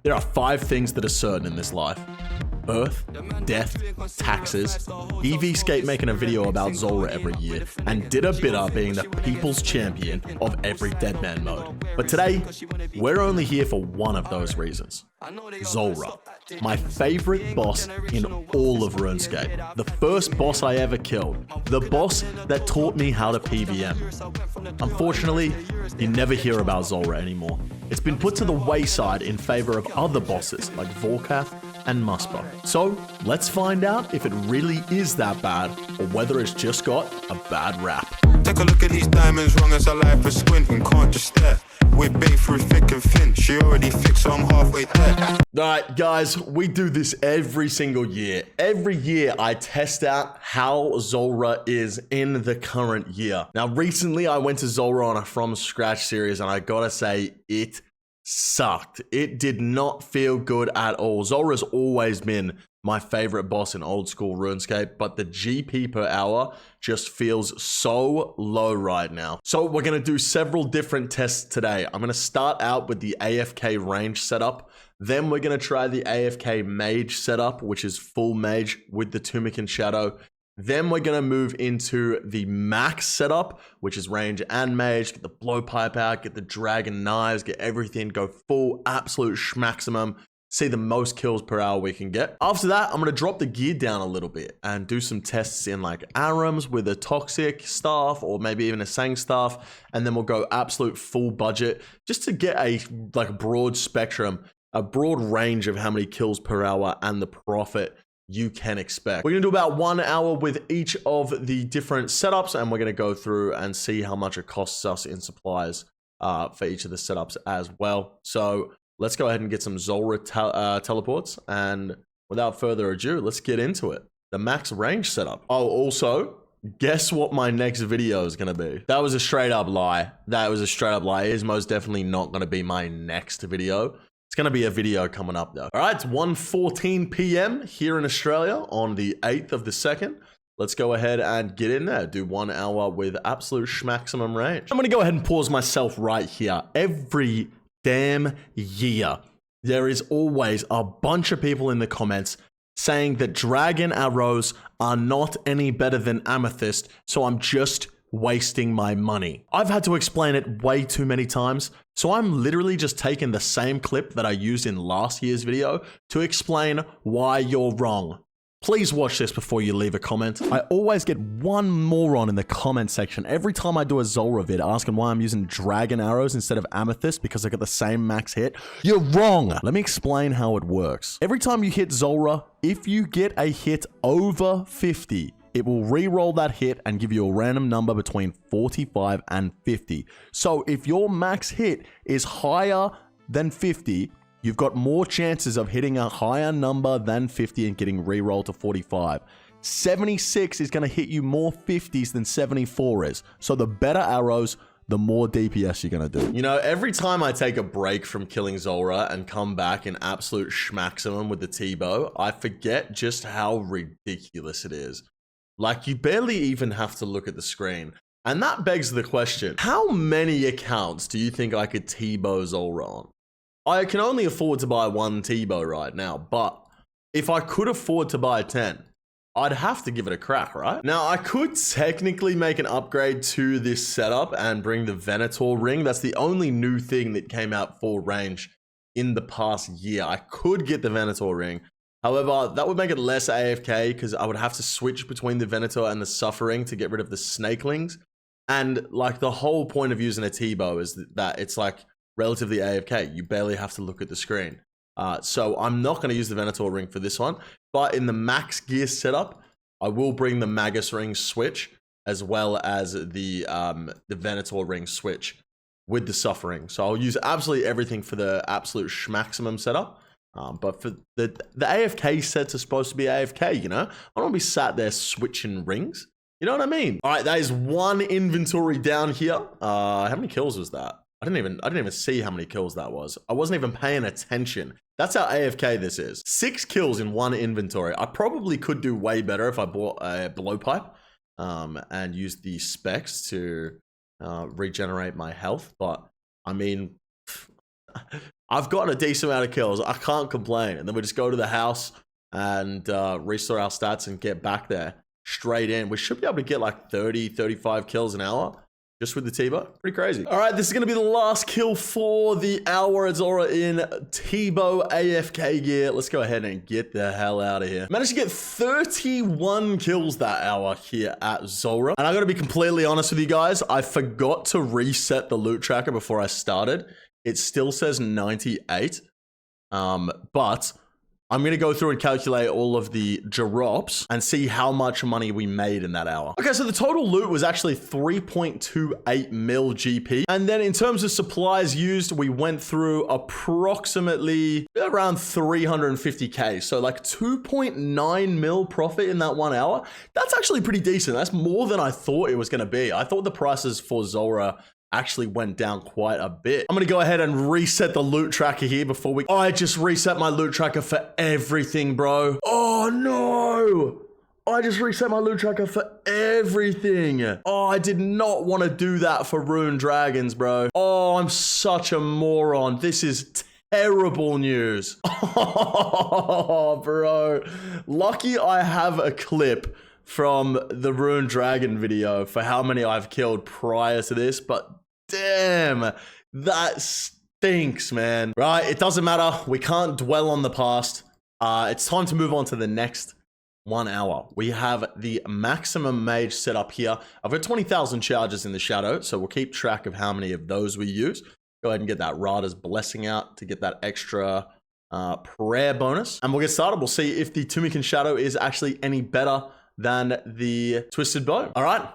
There are 5 things that are certain in this life: birth, death, taxes. EV making a video about Zulrah every year, and did a bidder being the people's champion of every dead man mode. But today, we're only here for one of those reasons. Zulrah, my favorite boss in all of RuneScape. The first boss I ever killed. The boss that taught me how to PvM. Unfortunately, you never hear about Zulrah anymore. It's been put to the wayside in favor of other bosses like Volkath and Muspa. So, let's find out if it really is that bad, or whether it's just got a bad rap. Take a look at these diamonds, wrong as a life for squinting, can't just stare. We're bait through thick and thin, she already fixed, so I'm halfway there. Alright guys, we do this every single year. Every year I test out how Zulrah is in the current year. Now recently I went to Zulrah on a from scratch series, and I gotta say, it sucked. It did not feel good at all. Zulrah's always been my favorite boss in old school RuneScape, but the GP per hour just feels so low right now. So we're gonna do several different tests today. I'm gonna start out with the AFK range setup. Then we're gonna try the AFK Mage setup, which is full Mage with the Tunic and Shadow. Then we're gonna move into the max setup, which is range and mage. Get the blowpipe out, get the dragon knives, get everything, go full absolute schmaximum. See the most kills per hour we can get. After that, I'm gonna drop the gear down a little bit and do some tests in like Arams with a toxic staff, or maybe even a Sang staff, and then we'll go absolute full budget just to get a like broad spectrum, a broad range of how many kills per hour and the profit you can expect. We're gonna do about 1 hour with each of the different setups, and we're gonna go through and see how much it costs us in supplies for each of the setups as well. So let's go ahead and get some Zulrah teleports, and without further ado, let's get into it. The max range setup. Oh, also, guess what my next video is gonna be? That was a straight up lie. That was a straight up lie. It is most definitely not gonna be my next video. It's gonna be a video coming up though. All right, it's 1:14 p.m. here in Australia on the 8th of the 2nd. Let's go ahead and get in there. Do 1 hour with absolute schmaximum range. I'm gonna go ahead and pause myself right here. Every damn year, there is always a bunch of people in the comments saying that dragon arrows are not any better than amethyst, so I'm just wasting my money. I've had to explain it way too many times, so I'm literally just taking the same clip that I used in last year's video to explain why you're wrong. Please watch this before you leave a comment. I always get one moron in the comment section every time I do a Zulrah vid asking why I'm using dragon arrows instead of amethyst because I got the same max hit. You're wrong. Let me explain how it works. Every time you hit Zulrah, if you get a hit over 50, it will re-roll that hit and give you a random number between 45 and 50. So if your max hit is higher than 50, you've got more chances of hitting a higher number than 50 and getting re-rolled to 45. 76 is going to hit you more 50s than 74 is. So the better arrows, the more DPS you're going to do. You know, every time I take a break from killing Zulrah and come back in absolute schmaximum with the T-bow, I forget just how ridiculous it is. Like, you barely even have to look at the screen. And that begs the question, how many accounts do you think I could T-bow Zulrah on? I can only afford to buy one T-bow right now, but if I could afford to buy 10, I'd have to give it a crack, right? Now, I could technically make an upgrade to this setup and bring the Venator ring. That's the only new thing that came out for range in the past year. I could get the Venator ring. However, that would make it less AFK because I would have to switch between the Venator and the Suffering to get rid of the Snakelings. And like the whole point of using a T-bow is that it's like relatively AFK. You barely have to look at the screen. So I'm not going to use the Venator ring for this one. But in the max gear setup, I will bring the Magus ring switch as well as the Venator ring switch with the Suffering. So I'll use absolutely everything for the absolute schmaximum setup. But for the AFK sets are supposed to be AFK, you know? I don't want to be sat there switching rings. You know what I mean? All right, that is one inventory down here. How many kills was that? I didn't even see how many kills that was. I wasn't even paying attention. That's how AFK this is. 6 kills in one inventory. I probably could do way better if I bought a blowpipe and used the specs to regenerate my health. But I mean, I've gotten a decent amount of kills. I can't complain. And then we just go to the house and restore our stats and get back there straight in. We should be able to get like 30, 35 kills an hour just with the T-Bow. Pretty crazy. All right, this is going to be the last kill for the hour. Zulrah in T-Bow AFK gear. Let's go ahead and get the hell out of here. Managed to get 31 kills that hour here at Zulrah. And I got to be completely honest with you guys. I forgot to reset the loot tracker before I started. It still says 98. But I'm going to go through and calculate all of the drops and see how much money we made in that hour. Okay, so the total loot was actually 3.28 mil GP. And then in terms of supplies used, we went through approximately around 350K. So like 2.9 mil profit in that 1 hour. That's actually pretty decent. That's more than I thought it was going to be. I thought the prices for Zulrah actually went down quite a bit. I'm gonna go ahead and reset the loot tracker here before we... Oh, I just reset my loot tracker for everything, bro. Oh no! I just reset my loot tracker for everything. Oh, I did not want to do that for Rune Dragons, bro. Oh, I'm such a moron. This is terrible news. Oh, bro. Lucky I have a clip from the Rune Dragon video for how many I've killed prior to this, but damn, that stinks, man. Right, it doesn't matter. We can't dwell on the past. It's time to move on to the next 1 hour. We have the maximum mage set up here. I've got 20,000 charges in the shadow, so we'll keep track of how many of those we use. Go ahead and get that Rada's blessing out to get that extra prayer bonus. And we'll get started. We'll see if the Tumican shadow is actually any better than the twisted bow. All right,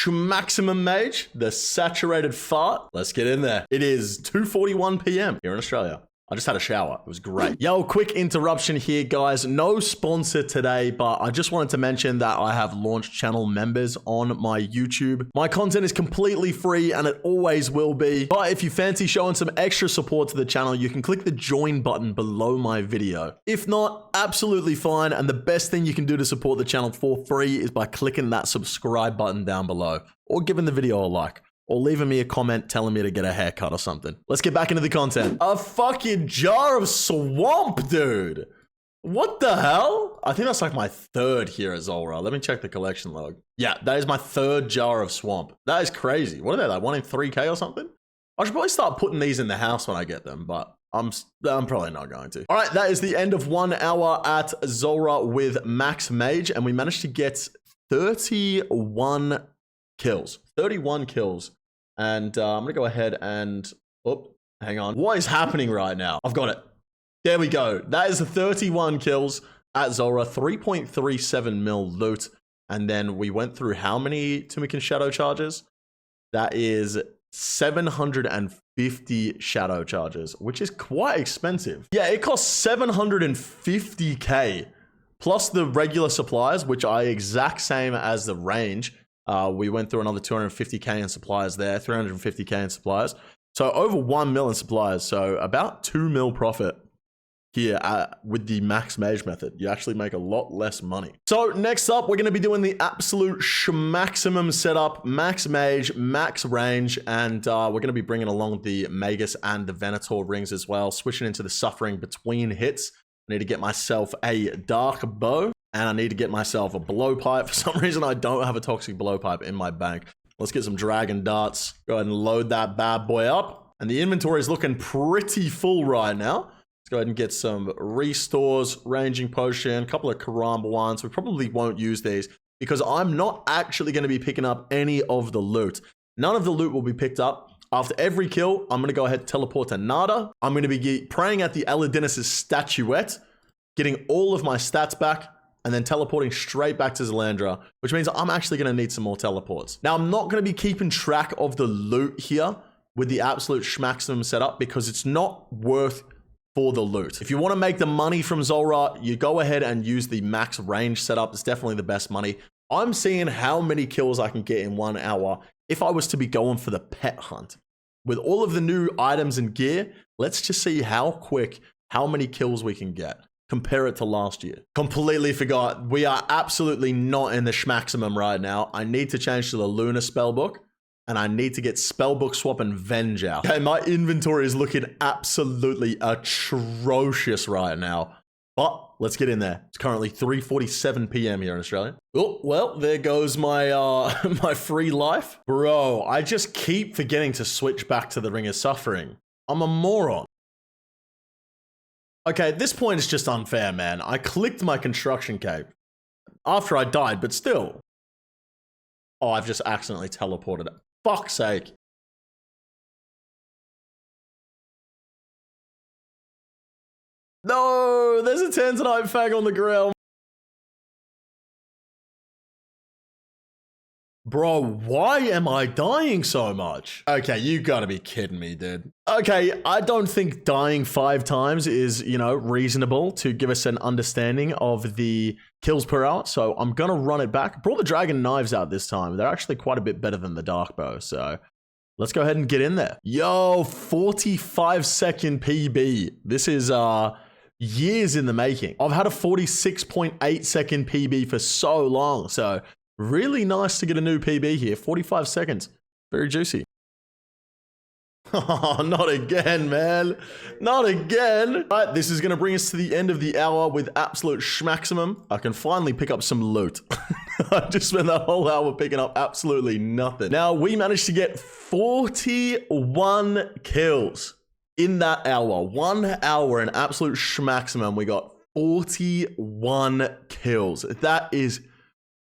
maximum mage, the saturated fart. Let's get in there. It is 2:41 p.m. here in Australia. I just had a shower. It was great. Yo, quick interruption here, guys. No sponsor today, but I just wanted to mention that I have launched channel members on my YouTube. My content is completely free and it always will be. But if you fancy showing some extra support to the channel, you can click the join button below my video. If not, absolutely fine. And the best thing you can do to support the channel for free is by clicking that subscribe button down below or giving the video a like. Or leaving me a comment telling me to get a haircut or something. Let's get back into the content. A fucking jar of swamp, dude. What the hell? I think that's like my third here at Zulrah. Let me check the collection log. Yeah, that is my third jar of swamp. That is crazy. What are they, like 1 in 3K or something? I should probably start putting these in the house when I get them, but I'm probably not going to. All right, that is the end of 1 hour at Zulrah with Max Mage, and we managed to get 31 kills. 31 kills. And I'm going to go ahead and... Oh, hang on. What is happening right now? I've got it. There we go. That is the 31 kills at Zulrah. 3.37 mil loot. And then we went through how many Tumican shadow charges? That is 750 shadow charges, which is quite expensive. Yeah, it costs 750K. Plus the regular supplies, which are exact same as the range. We went through another 250K in supplies there, 350K in supplies. So over 1 mil in supplies. So about 2 mil profit here with the max mage method. You actually make a lot less money. So next up, we're going to be doing the absolute maximum setup, max mage, max range. And we're going to be bringing along the Magus and the Venator rings as well, switching into the suffering between hits. I need to get myself a dark bow. And I need to get myself a blowpipe. For some reason, I don't have a toxic blowpipe in my bank. Let's get some dragon darts. Go ahead and load that bad boy up. And the inventory is looking pretty full right now. Let's go ahead and get some restores, ranging potion, a couple of karamba ones. We probably won't use these because I'm not actually going to be picking up any of the loot. None of the loot will be picked up. After every kill, I'm going to go ahead and teleport to Nada. I'm going to be praying at the Eladinis' statuette, getting all of my stats back, and then teleporting straight back to Zalandra, which means I'm actually going to need some more teleports. Now, I'm not going to be keeping track of the loot here with the absolute schmaximum setup because it's not worth for the loot. If you want to make the money from Zulrah, you go ahead and use the max range setup. It's definitely the best money. I'm seeing how many kills I can get in 1 hour if I was to be going for the pet hunt. With all of the new items and gear, let's just see how quick, how many kills we can get. Compare it to last year. Completely forgot. We are absolutely not in the schmaximum right now. I need to change to the Lunar spellbook. and I need to get Spellbook Swap and Venge out. Okay, my inventory is looking absolutely atrocious right now. But let's get in there. It's currently 3:47 p.m. here in Australia. Oh, well, there goes my my free life. Bro, I just keep forgetting to switch back to the Ring of Suffering. I'm a moron. Okay, at this point, it's just unfair, man. I clicked my construction cape after I died, but still. Oh, I've just accidentally teleported. Fuck's sake. No, there's a Tanzanite fag on the ground. Bro, why am I dying so much? Okay, you gotta be kidding me, dude. Okay, I don't think dying 5 times is, you know, reasonable to give us an understanding of the kills per hour. So I'm gonna run it back. Brought the dragon knives out this time. They're actually quite a bit better than the dark bow. So let's go ahead and get in there. Yo, 45-second PB. This is, years in the making. I've had a 46.8-second PB for so long. So really nice to get a new PB here. 45 seconds. Very juicy. Oh, not again, man. Not again. All right, this is going to bring us to the end of the hour with absolute schmaximum. I can finally pick up some loot. I just spent that whole hour picking up absolutely nothing. Now, we managed to get 41 kills in that hour. 1 hour in absolute schmaximum. We got 41 kills. That is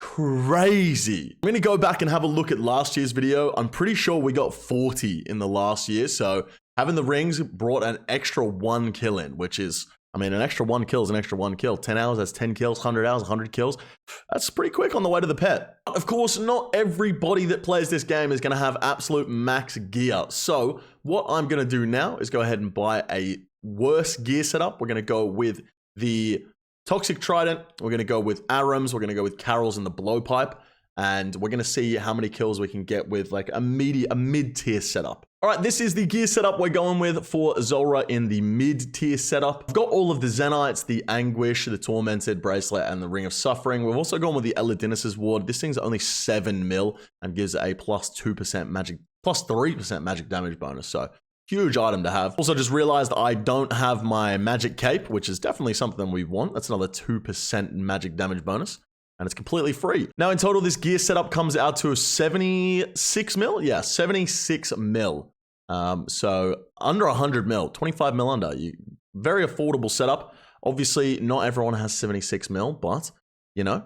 crazy. I'm going to go back and have a look at last year's video. I'm pretty sure we got 40 in the last year. So having the rings brought an extra 1 kill in, which is, I mean, an extra 1 kill is an extra 1 kill. 10 hours, that's 10 kills. 100 hours, 100 kills. That's pretty quick on the way to the pet. Of course, not everybody that plays this game is going to have absolute max gear. So what I'm going to do now is go ahead and buy a worse gear setup. We're going to go with the Toxic Trident, we're going to go with Arams, we're going to go with Carols and the Blowpipe, and we're going to see how many kills we can get with like a mid-tier setup. All right, this is the gear setup we're going with for Zulrah in the mid-tier setup. I've got all of the Zenites, the Anguish, the Tormented Bracelet, and the Ring of Suffering. We've also gone with the Eladinus's Ward. This thing's only 7 mil and gives a plus 2% magic, plus 3% magic damage bonus, so huge item to have. Also just realized I don't have my magic cape, which is definitely something we want. That's another 2% magic damage bonus, and it's completely free. Now in total, this gear setup comes out to 76 mil. Yeah, 76 mil. So under 100 mil, 25 mil under. Very affordable setup. Obviously, not everyone has 76 mil, but you know,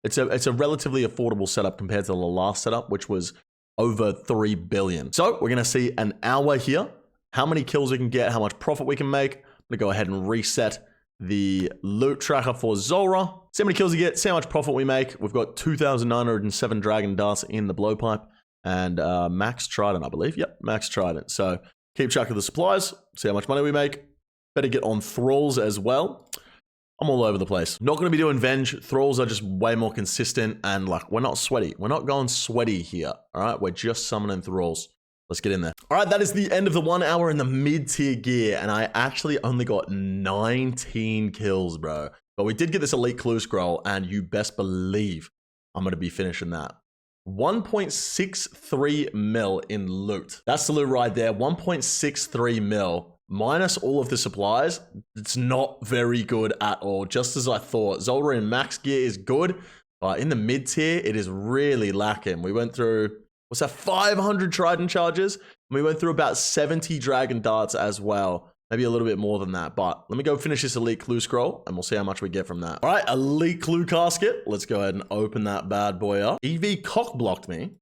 it's a relatively affordable setup compared to the last setup, which was over 3 billion. So we're gonna see an hour here. How many kills we can get, how much profit we can make. I'm gonna go ahead and reset the loot tracker for Zulrah. See how many kills we get, see how much profit we make. We've got 2,907 dragon darts in the blowpipe and max trident, I believe. Yep, max trident. So keep track of the supplies, see how much money we make. Better get on thralls as well. I'm all over the place. Not gonna be doing Venge. Thralls are just way more consistent and like, we're not sweaty. We're not going sweaty here, all right? We're just summoning thralls. Let's get in there. All right, that is the end of the 1 hour in the mid-tier gear, and I actually only got 19 kills, bro. But we did get this elite clue scroll, and you best believe I'm gonna be finishing that. 1.63 mil in loot. That's the loot right there, 1.63 mil. Minus all of the supplies, it's not very good at all, just as I thought. Zulrah in max gear is good, but in the mid-tier, it is really lacking. We went through, what's that, 500 Trident charges? And we went through about 70 Dragon Darts as well. Maybe a little bit more than that, but let me go finish this Elite Clue Scroll, and we'll see how much we get from that. All right, Elite Clue Casket. Let's go ahead and open that bad boy up. EV cock blocked me.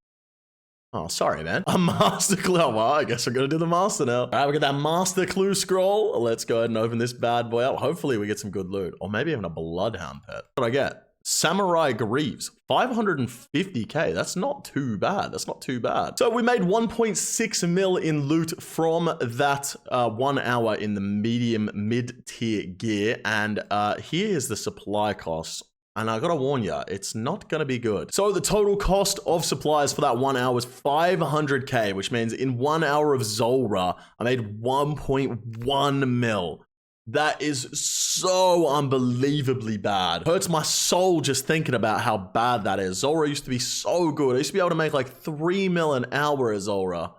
Oh, sorry, man. A master clue. Oh, well, I guess we're going to do the master now. All right, we got that master clue scroll. Let's go ahead and open this bad boy up. Hopefully we get some good loot, or maybe even a bloodhound pet. What do I get? Samurai Greaves, 550k. That's not too bad. That's not too bad. So we made 1.6 mil in loot from that 1 hour in the medium mid-tier gear. And here's the supply costs. And I gotta warn you, it's not gonna be good. So the total cost of supplies for that 1 hour was 500k, which means in 1 hour of Zulrah, I made 1.1 mil. That is so unbelievably bad. Hurts my soul just thinking about how bad that is. Zulrah used to be so good. I used to be able to make like 3 mil an hour as Zulrah.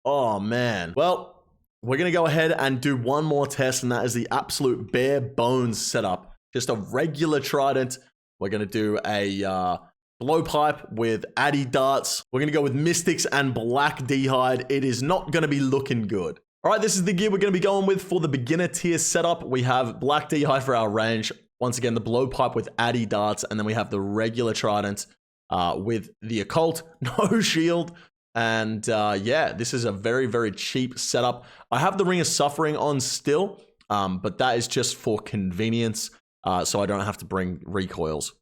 Oh, man. Well, we're going to go ahead and do one more test, and that is the absolute bare bones setup. Just a regular trident. We're going to do a blowpipe with addy darts. We're going to go with mystics and black d'hide. It is not going to be looking good. All right, this is the gear we're going to be going with for the beginner tier setup. We have black d'hide for our range. Once again, the blowpipe with addy darts, and then we have the regular trident with the occult, no shield. And yeah, this is a very, very cheap setup. I have the Ring of Suffering on still, but that is just for convenience, so I don't have to bring recoils.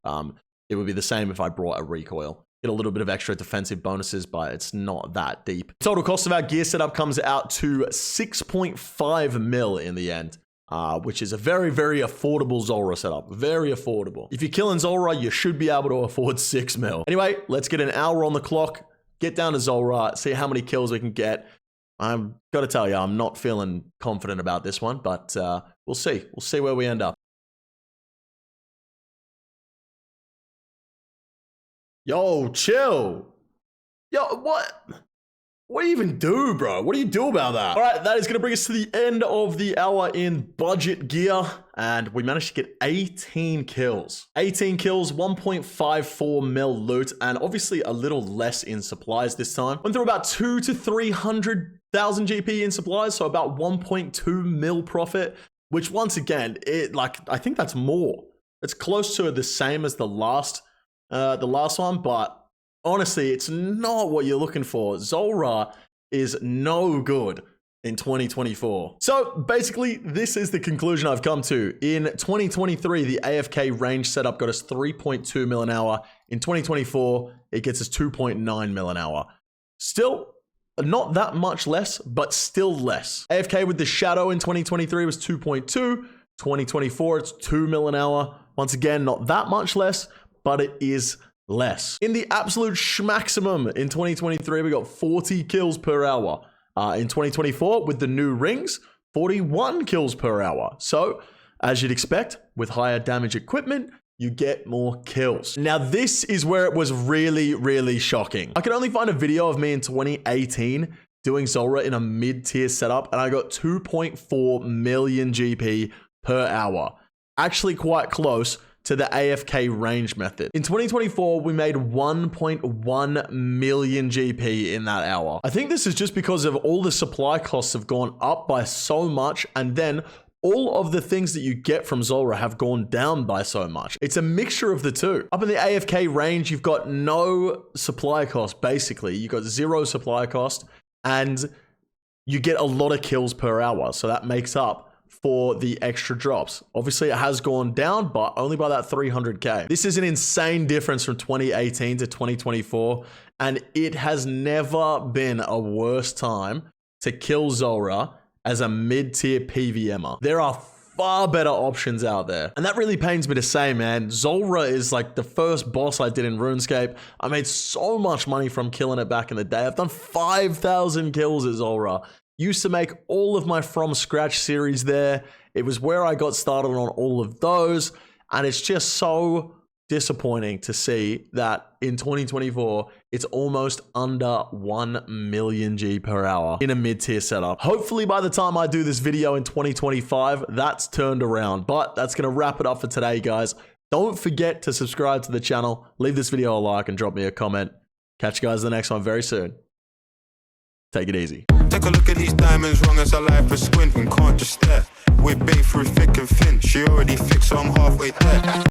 It would be the same if I brought a recoil. Get a little bit of extra defensive bonuses, but it's not that deep. Total cost of our gear setup comes out to 6.5 mil in the end, which is a very, very affordable Zulrah setup. Very affordable. If you're killing Zulrah, you should be able to afford 6 mil. Anyway, let's get an hour on the clock, get down to Zulrah, see how many kills we can get. I've got to tell you, I'm not feeling confident about this one, but we'll see. We'll see where we end up. Yo, chill. Yo, what? What do you even do, bro? What do you do about that? All right, that is going to bring us to the end of the hour in budget gear. And we managed to get 18 kills. 18 kills, 1.54 mil loot, and obviously a little less in supplies this time. Went through about 200 to 300,000 GP in supplies, so about 1.2 mil profit, which once again, I think that's more. It's close to the same as the last one, but honestly, it's not what you're looking for. Zulrah is no good in 2024. So basically, this is the conclusion I've come to. In 2023, the AFK range setup got us 3.2 mil an hour. In 2024, it gets us 2.9 mil an hour. Still, not that much less, but still less. AFK with the shadow in 2023 was 2.2. 2024, it's 2 mil an hour. Once again, not that much less, but it is less. In the absolute schmaximum in 2023, we got 40 kills per hour. In 2024, with the new rings, 41 kills per hour. So, as you'd expect, with higher damage equipment, you get more kills. Now, this is where it was really, really shocking. I could only find a video of me in 2018 doing Zulrah in a mid-tier setup, and I got 2.4 million GP per hour. Actually quite close to the AFK range method. In 2024, we made 1.1 million GP in that hour. I think this is just because of all the supply costs have gone up by so much, and then all of the things that you get from Zulrah have gone down by so much. It's a mixture of the two. Up in the AFK range, you've got no supply cost, basically. You've got 0 supply cost, and you get a lot of kills per hour, so that makes up for the extra drops. Obviously, it has gone down, but only by that 300k. This is an insane difference from 2018 to 2024, and it has never been a worse time to kill Zulrah as a mid-tier PVMer. There are far better options out there, and that really pains me to say, man. Zulrah is like the first boss I did in RuneScape. I made so much money from killing it back in the day. I've done 5,000 kills at Zulrah. Used to make all of my from scratch series there. It was where I got started on all of those. And it's just so disappointing to see that in 2024, it's almost under 1 million G per hour in a mid-tier setup. Hopefully by the time I do this video in 2025, that's turned around. But that's going to wrap it up for today, guys. Don't forget to subscribe to the channel, leave this video a like, and drop me a comment. Catch you guys in the next one very soon. Take it easy. Take a look at these diamonds, wrong as a life for squinting, can't just stare. We're bait through thick and thin, she already fixed, so I'm halfway there.